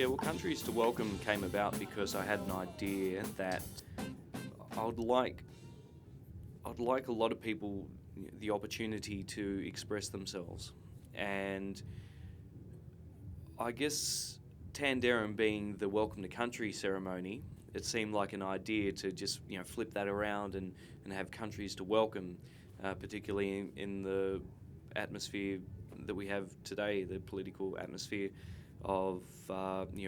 Yeah, well, Countries to Welcome came about because I had an idea that I'd like I'd like a lot of people the opportunity to express themselves, and I guess Tanderrum being the Welcome to Country ceremony, it seemed like an idea to just flip that around and have countries to welcome, particularly in the atmosphere that we have today, the political atmosphere of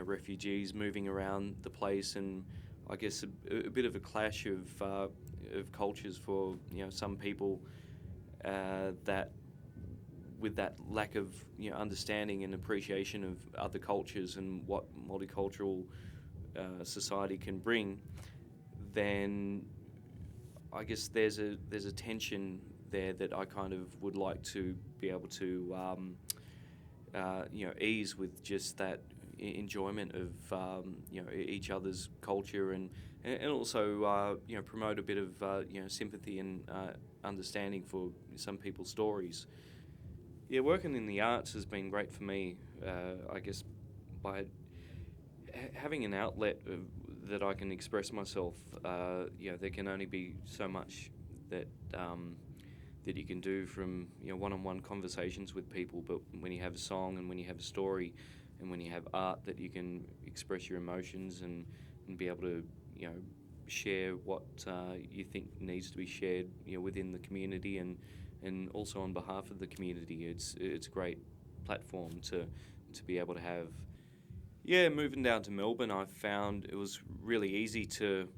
refugees moving around the place, and I guess a bit of a clash of cultures for some people that with that lack of understanding and appreciation of other cultures and what multicultural society can bring, then I guess there's a tension there that I kind of would like to be able to ease with just that enjoyment of each other's culture, and also promote a bit of sympathy and understanding for some people's stories. Yeah, working in the arts has been great for me. I guess by having an outlet that I can express myself. There can only be so much that that you can do from one-on-one conversations with people. But when you have a song and when you have a story, and when you have art that you can express your emotions and be able to share what you think needs to be shared within the community, and also on behalf of the community, it's a great platform to be able to have. Yeah, moving down to Melbourne, I found it was really easy to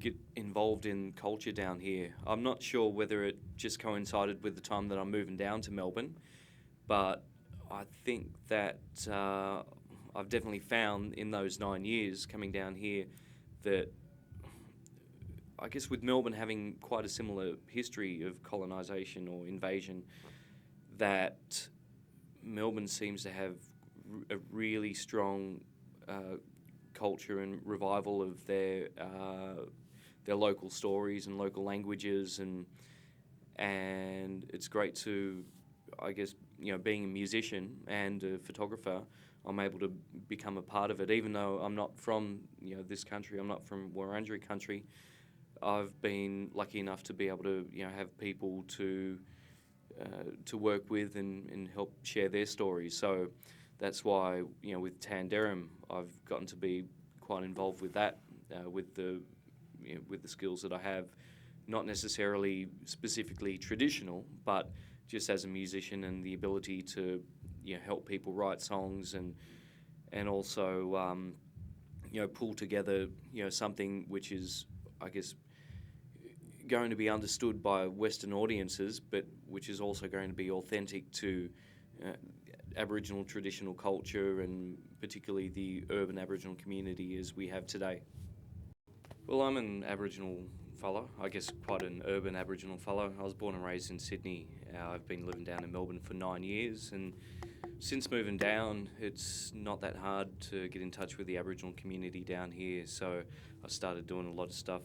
get involved in culture down here. I'm not sure whether it just coincided with the time that I'm moving down to Melbourne, but I think that I've definitely found in those 9 years coming down here that I guess with Melbourne having quite a similar history of colonisation or invasion, that Melbourne seems to have a really strong culture and revival of their local stories and local languages, and it's great to, I guess, being a musician and a photographer, I'm able to become a part of it. Even though I'm not from this country, I'm not from Wurundjeri country, I've been lucky enough to be able to have people to work with and help share their stories. So that's why with Tanderrum I've gotten to be quite involved with that, with the with the skills that I have, not necessarily specifically traditional, but just as a musician and the ability to help people write songs, and also pull together something which is, I guess, going to be understood by Western audiences, but which is also going to be authentic to Aboriginal traditional culture, and particularly the urban Aboriginal community as we have today. Well, I'm an Aboriginal fellow, I guess quite an urban Aboriginal fellow. I was born and raised in Sydney. I've been living down in Melbourne for 9 years, and since moving down, it's not that hard to get in touch with the Aboriginal community down here. So I started doing a lot of stuff,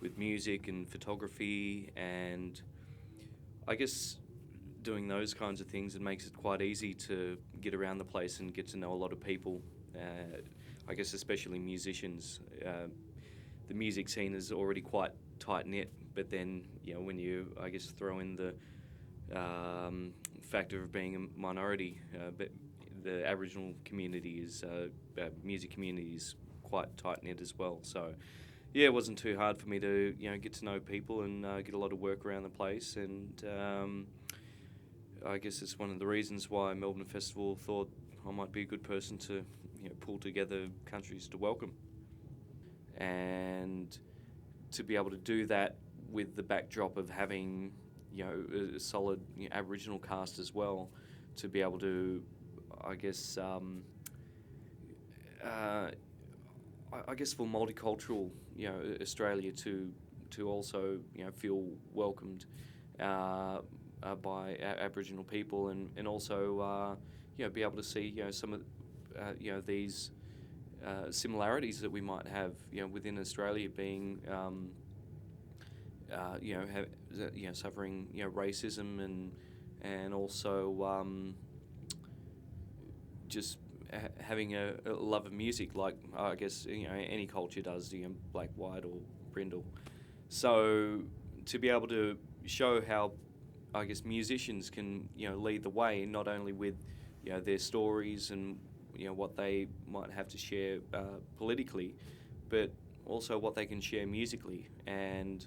with music and photography, and I guess doing those kinds of things, it makes it quite easy to get around the place and get to know a lot of people. I guess especially musicians. The music scene is already quite tight knit, but then when you, I guess, throw in the factor of being a minority, but the Aboriginal community is music community is quite tight knit as well. So yeah, it wasn't too hard for me to get to know people and get a lot of work around the place, and I guess it's one of the reasons why Melbourne Festival thought I might be a good person to pull together countries to welcome, and to be able to do that with the backdrop of having a solid Aboriginal cast as well, to be able to, I guess, I guess for multicultural Australia to also feel welcomed by Aboriginal people, and also be able to see some of these similarities that we might have within Australia, being suffering racism, and also just having a love of music, like I guess any culture does, black, white, or brindle. So to be able to show how, I guess, musicians can lead the way, not only with their stories and what they might have to share politically, but also what they can share musically. And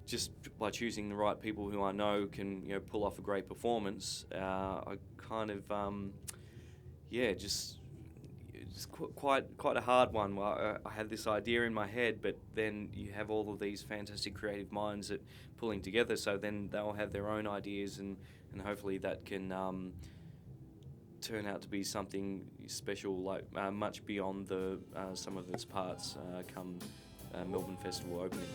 just by choosing the right people who I know can pull off a great performance, I kind of just quite a hard one. I had this idea in my head, but then you have all of these fantastic creative minds that pulling together, so then they'll have their own ideas, and hopefully that can turn out to be something special, like much beyond the sum of its parts come Melbourne Festival opening.